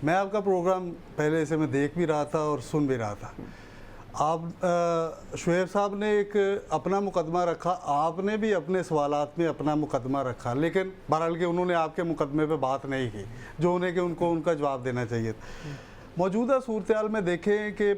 मैं आपका प्रोग्राम पहले से मैं देख भी रहा था और सुन भी रहा था। आप शुएब साहब ने एक अपना मुकदमा रखा, आपने भी अपने सवालात में अपना मुकदमा रखा, लेकिन बहरहाल कि उन्होंने आपके मुकदमे पे बात नहीं की जो उन्हें कि उनको उनका जवाब देना चाहिए था। मौजूदा सूरत हाल में देखें कि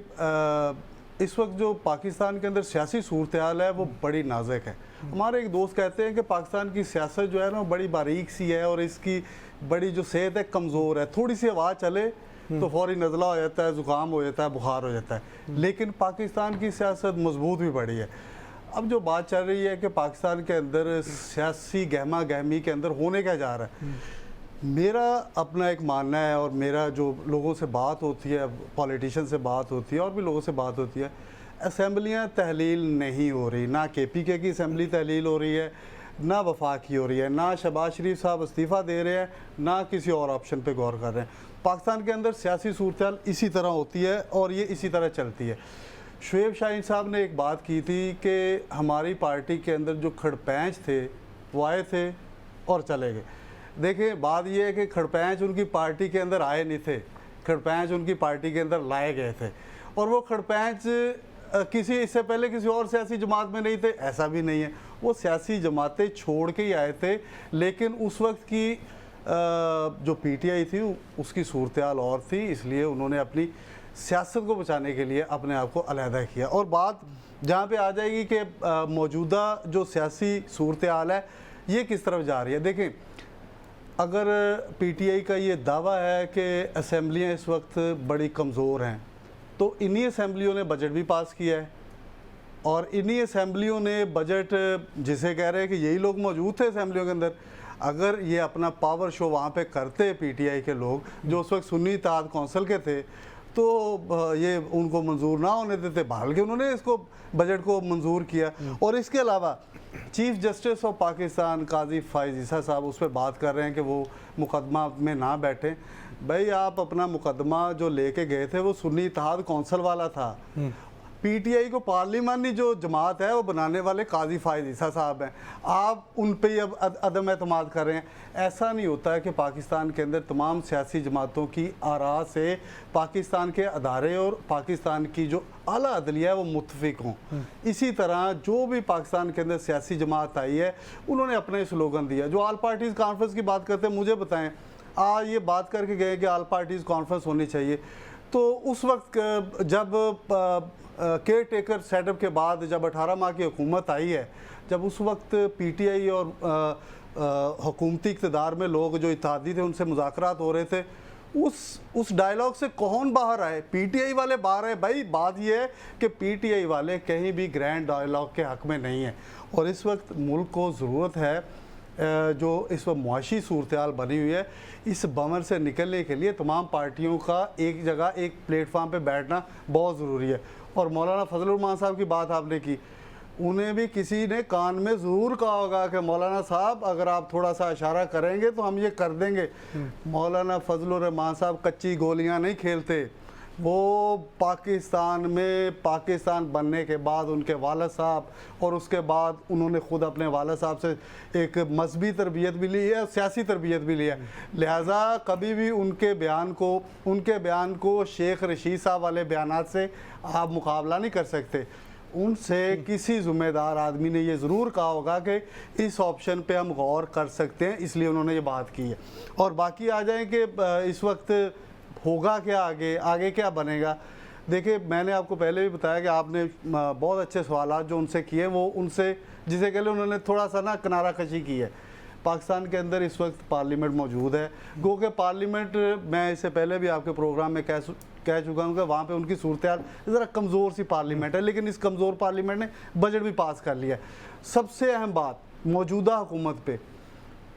इस वक्त जो पाकिस्तान के अंदर सियासी सूरत हाल है वो बड़ी नाजुक है। हमारे एक दोस्त कहते हैं कि पाकिस्तान की सियासत जो है ना बड़ी बारीक सी है और इसकी बड़ी जो सेहत है कमज़ोर है, थोड़ी सी हवा चले तो फौरी नज़ला हो जाता है, ज़ुकाम हो जाता है, बुखार हो जाता है। लेकिन पाकिस्तान की सियासत मजबूत भी बड़ी है। अब जो बात चल रही है कि पाकिस्तान के अंदर सियासी गहमा गहमी के अंदर होने क्या जा रहा है, मेरा अपना एक मानना है और मेरा जो लोगों से बात होती है, पॉलिटिशियन से बात होती है और भी लोगों से बात होती है, असम्बलियाँ तहलील नहीं हो रही। ना KPK की असम्बली तहलील हो रही है, ना वफाक की हो रही है, ना शहबाज शरीफ साहब इस्तीफ़ा दे रहे हैं, ना किसी और ऑप्शन पे गौर कर रहे हैं। पाकिस्तान के अंदर सियासी सूरत हाल इसी तरह होती है और ये इसी तरह चलती है। शुएब शाहीन साहब ने एक बात की थी कि हमारी पार्टी के अंदर जो खड़पैंच थे वो आए थे और चले गए। देखिए बात यह है कि खड़पैंच उनकी पार्टी के अंदर आए नहीं थे, खड़पैंच उनकी पार्टी के अंदर लाए गए थे। और वो खड़पैंच किसी इससे पहले किसी और सियासी जमात में नहीं थे, ऐसा भी नहीं है। वो सियासी जमातें छोड़ के ही आए थे, लेकिन उस वक्त की जो PTI थी उसकी सूरत हाल और थी, इसलिए उन्होंने अपनी सियासत को बचाने के लिए अपने आप को अलहदा किया। और बात जहाँ पे आ जाएगी कि मौजूदा जो सियासी सूरत हाल है ये किस तरफ जा रही है। देखें, अगर PTI का ये दावा है कि असम्बलियाँ इस वक्त बड़ी कमज़ोर हैं, तो इन्हीं असम्बलियों ने बजट भी पास किया है और इन्हीं असम्बलियों ने बजट, जिसे कह रहे हैं कि यही लोग मौजूद थे असम्बलियों के अंदर, अगर ये अपना पावर शो वहाँ पे करते PTI के लोग जो उस वक्त सुन्नी इत्तेहाद कौंसिल के थे, तो ये उनको मंजूर ना होने देते, बल्कि उन्होंने इसको बजट को मंजूर किया। और इसके अलावा चीफ जस्टिस ऑफ पाकिस्तान काजी फाइज ईसा साहब उस पर बात कर रहे हैं कि वो मुकदमा में ना बैठें। भाई आप अपना मुकदमा जो लेके गए थे वो सुन्नी इत्तेहाद कौंसिल वाला था। PTI को पार्लिमानी जो जमात है वो बनाने वाले काजी फाइज ईसा साहब हैं, आप उन पे अब अदम एतमाद कर रहे हैं। ऐसा नहीं होता है कि पाकिस्तान के अंदर तमाम सियासी जमातों की आरा से पाकिस्तान के अदारे और पाकिस्तान की जो आला अदलिया है वो मुत्तफिक हों। इसी तरह जो भी पाकिस्तान के अंदर सियासी जमात आई है उन्होंने अपना स्लोगन दिया। जो ऑल पार्टीज़ कॉन्फ्रेंस की बात करते हैं, मुझे बताएं आज ये बात करके गए कि ऑल पार्टीज़ कॉन्फ्रेंस होनी चाहिए, तो उस वक्त जब केयर टेकर सेटअप के बाद जब 18 माह की हुकूमत आई है, जब उस वक्त PTI और हुकूमती इक़्तिदार में लोग जो इत्तेहादी थे उनसे मुज़ाकरात हो रहे थे, उस डायलॉग से कौन बाहर आए? PTI वाले बाहर आए। भाई बात यह है कि PTI वाले कहीं भी ग्रैंड डायलॉग के हक़ में नहीं है। और इस वक्त मुल्क को ज़रूरत है, जो इस वक्त मुआशी सूरत हाल बनी हुई है, इस बमर से निकलने के लिए तमाम पार्टियों का एक जगह एक प्लेटफार्म पे बैठना बहुत ज़रूरी है। और मौलाना फजलुर रहमान साहब की बात आपने की, उन्हें भी किसी ने कान में ज़रूर कहा होगा कि मौलाना साहब अगर आप थोड़ा सा इशारा करेंगे तो हम ये कर देंगे। मौलाना फजलुर रहमान साहब कच्ची गोलियां नहीं खेलते। वो पाकिस्तान में पाकिस्तान बनने के बाद उनके वालिद साहब और उसके बाद उन्होंने ख़ुद अपने वालिद साहब से एक मजहबी तरबियत भी ली है, सियासी तरबियत भी ली है। लिहाजा कभी भी उनके बयान को शेख रशीद साहब वाले बयानात से आप मुकाबला नहीं कर सकते। उनसे किसी ज़िम्मेदार आदमी ने ये ज़रूर कहा होगा कि इस ऑप्शन पे हम गौर कर सकते हैं, इसलिए उन्होंने ये बात की है। और बाकी आ जाए कि इस वक्त होगा क्या, आगे क्या बनेगा। देखिए मैंने आपको पहले भी बताया कि आपने बहुत अच्छे सवाल जो उनसे किए, वो उनसे जिसे कह लें उन्होंने थोड़ा सा ना किनारा कशी की है। पाकिस्तान के अंदर इस वक्त पार्लियामेंट मौजूद है, गो के पार्लियामेंट, मैं इससे पहले भी आपके प्रोग्राम में कह चुका हूँ कि वहाँ पे उनकी सूरत हाल ज़रा कमज़ोर सी पार्लियामेंट है, लेकिन इस कमज़ोर पार्लियामेंट ने बजट भी पास कर लिया है। सबसे अहम बात मौजूदा हुकूमत पे,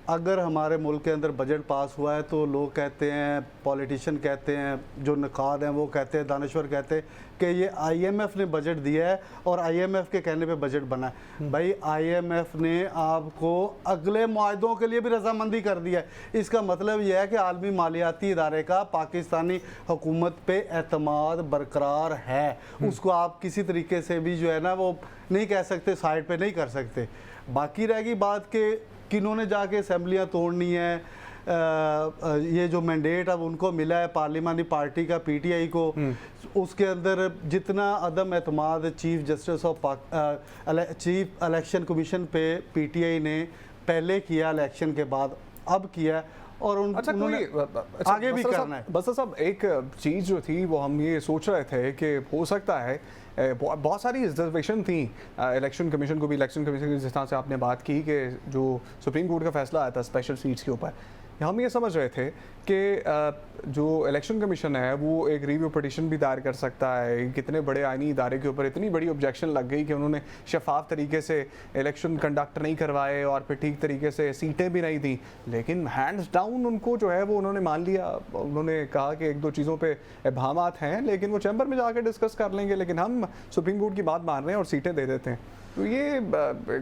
अगर हमारे मुल्क के अंदर बजट पास हुआ है तो लोग कहते हैं, पॉलिटिशियन कहते हैं, जो नकाद हैं वो कहते हैं, दानश्वर कहते हैं कि ये IMF ने बजट दिया है और IMF के कहने पे बजट बना है। भाई IMF ने आपको अगले मुआहदों के लिए भी रजामंदी कर दिया है। इसका मतलब यह है कि आलमी मालियाती इदारे का पाकिस्तानी हुकूमत पे एतमाद बरकरार है। उसको आप किसी तरीके से भी जो है ना वो नहीं कह सकते, साइड पे नहीं कर सकते। बाकी रहेगी बात कि किन्होंने जाके असम्बलियाँ तोड़नी है, ये जो मैंडेट अब उनको मिला है पार्लिमानी पार्टी का पीटीआई को, उसके अंदर जितना अदम एतमाद chief justice of chief election commission पे पीटीआई ने पहले किया इलेक्शन के बाद, अब किया और उन्होंने आगे भी करना है। बस साहब एक चीज़ जो थी वो हम ये सोच रहे थे कि हो सकता है बहुत सारी रिजर्वेशन थी इलेक्शन कमीशन को भी, इलेक्शन कमीशन की जिस तरह से आपने बात की कि जो सुप्रीम कोर्ट का फैसला आया था स्पेशल सीट्स के ऊपर, हम ये समझ रहे थे कि जो इलेक्शन कमीशन है वो एक रिव्यू पिटीशन भी दायर कर सकता है। कितने बड़े आईनी इदारे के ऊपर इतनी बड़ी ऑब्जेक्शन लग गई कि उन्होंने शफाफ तरीके से इलेक्शन कंडक्ट नहीं करवाए और फिर ठीक तरीके से सीटें भी नहीं दी, लेकिन हैंड्स डाउन उनको जो है वो उन्होंने मान लिया। उन्होंने कहा कि एक दो चीज़ों पे इबाहमात हैं लेकिन वो चैम्बर में जाकर डिस्कस कर लेंगे, लेकिन हम सुप्रीम कोर्ट की बात मान रहे हैं और सीटें दे देते हैं। तो ये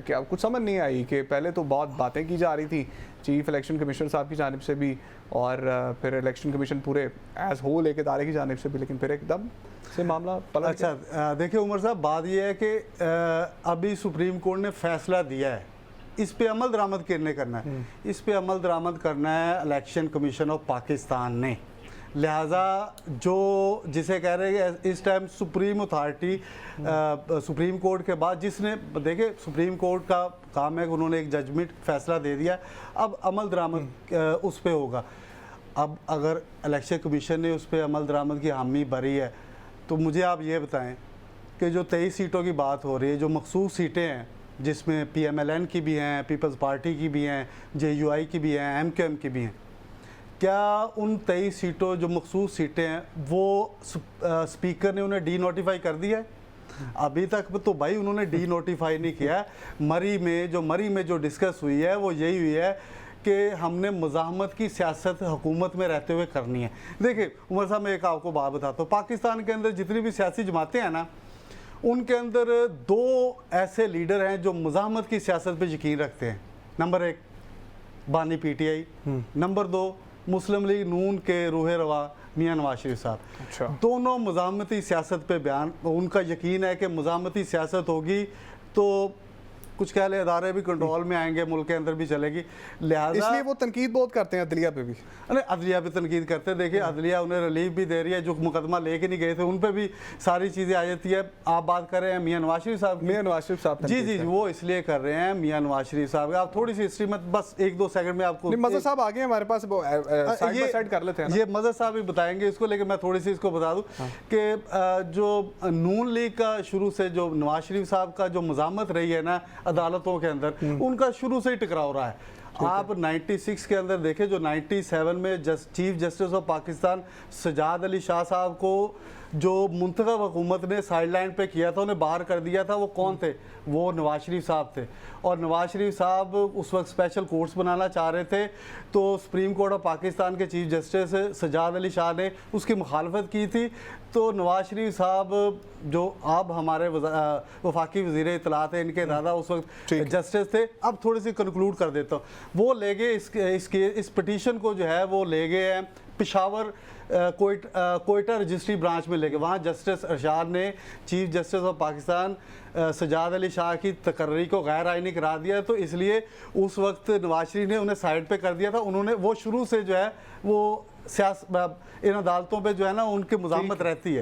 क्या कुछ समझ नहीं आई कि पहले तो बहुत बातें की जा रही थी चीफ इलेक्शन कमिश्नर साहब की जानिब से भी और फिर इलेक्शन कमीशन पूरे एज होल एक इदारे की जानिब से भी, लेकिन फिर एकदम से मामला पलट अच्छा गया। देखिए उमर साहब, बात यह है कि अभी सुप्रीम कोर्ट ने फैसला दिया है, इस पे अमल दरामद करना है, इस पे अमल दरामद करना है इलेक्शन कमीशन ऑफ पाकिस्तान ने। लिहाजा जो जिसे कह रहे हैं इस time supreme authority supreme court के बाद, जिसने देखिए सुप्रीम कोर्ट का काम है कि उन्होंने एक जजमेंट फैसला दे दिया, अब अमल दरामद उस पर होगा। अब अगर इलेक्शन कमीशन ने उस पर अमल दरामद की हामी भरी है तो मुझे आप ये बताएं कि जो 23 सीटों की बात हो रही है, जो मखसूस सीटें हैं जिसमें PMLN की भी हैं, पीपल्स पार्टी की भी हैं, JUI की भी हैं, MQM की भी हैं, क्या उन 23 सीटों जो मखसूस सीटें हैं वो स्पीकर ने उन्हें डी नोटिफाई कर दिया है? अभी तक तो भाई उन्होंने डी नोटिफाई नहीं किया है। मरी में जो डिस्कस हुई है वो यही हुई है कि हमने मुज़ाहमत की सियासत हुकूमत में रहते हुए करनी है। देखिए उमर साहब, मैं एक आपको बात बताता हूँ, पाकिस्तान के अंदर जितनी भी सियासी जमातें हैं ना, उनके अंदर दो ऐसे लीडर हैं जो मुज़ाहमत की सियासत पर यकीन रखते हैं। नंबर 1 बानी PTI, नंबर 2 मुस्लिम लीग नून के रूह रवा मियां नवाज शरीफ साहब। अच्छा। दोनों मुज़ाहमती सियासत पे बयान, उनका यकीन है कि मुज़ाहमती सियासत होगी तो कुछ कह ले अदारे भी कंट्रोल में आएंगे, मुल्क के अंदर भी चलेगी। लिहाजा इसलिए वो तनकीद बहुत करते हैं अदलिया पे भी। अरे अदलिया पे तनकीद करते हैं। देखिए अदलिया उन्हें रिलीफ भी दे रही है, जो मुकदमा लेके नहीं गए थे उन पर भी सारी चीज़ें आ जाती है। आप बात कर रहे हैं मियां नवाज शरीफ साहब, मियां नवाज शरीफ साहब जी वो इसलिए कर रहे हैं मियां नवाज शरीफ साहब। आप थोड़ी सी हिस्ट्री में बस 1-2 सेकंड में आपको मज़हर साहब आगे हमारे पास साइड बाय साइड कर लेते हैं। ये मज़हर साहब भी बताएंगे इसको, लेकिन मैं थोड़ी सी इसको बता दूं कि जो नून लीग का शुरू से जो नवाज शरीफ साहब का जो मुज़ाहमत रही है ना अदालतों के अंदर, उनका शुरू से ही टकराव रहा है। आप 96 के अंदर देखें, जो 97 में chief justice of Pakistan Sajjad Ali Shah साहब को जो मुंतखब हुकूमत ने साइडलाइन पे किया था, उन्हें बाहर कर दिया था, वो कौन थे? वो नवाज शरीफ साहब थे। और नवाज शरीफ साहब उस वक्त स्पेशल कोर्ट्स बनाना चाह रहे थे, तो सुप्रीम कोर्ट ऑफ पाकिस्तान के चीफ जस्टिस सजाद अली शाह ने उसकी मुखालफत की थी। तो नवाज शरीफ साहब जो अब हमारे वफाकी वज़ीर इत्तलात हैं, इनके दादा उस वक्त जस्टिस थे। अब थोड़ी सी कंक्लूड कर देता हूँ। वो ले गए इस पिटीशन को जो है वो ले गए हैं पेशावर कोयटा रजिस्ट्री ब्रांच में लेके। वहाँ जस्टिस अरशाद ने chief justice of Pakistan Sajjad Ali Shah की तकर्री को गैर आइनी करार दिया, तो इसलिए उस वक्त नवाज शरीफ ने उन्हें साइड पे कर दिया था। उन्होंने वो शुरू से जो है वो इन अदालतों पे जो है ना उनकी मुज़ाहमत रहती है।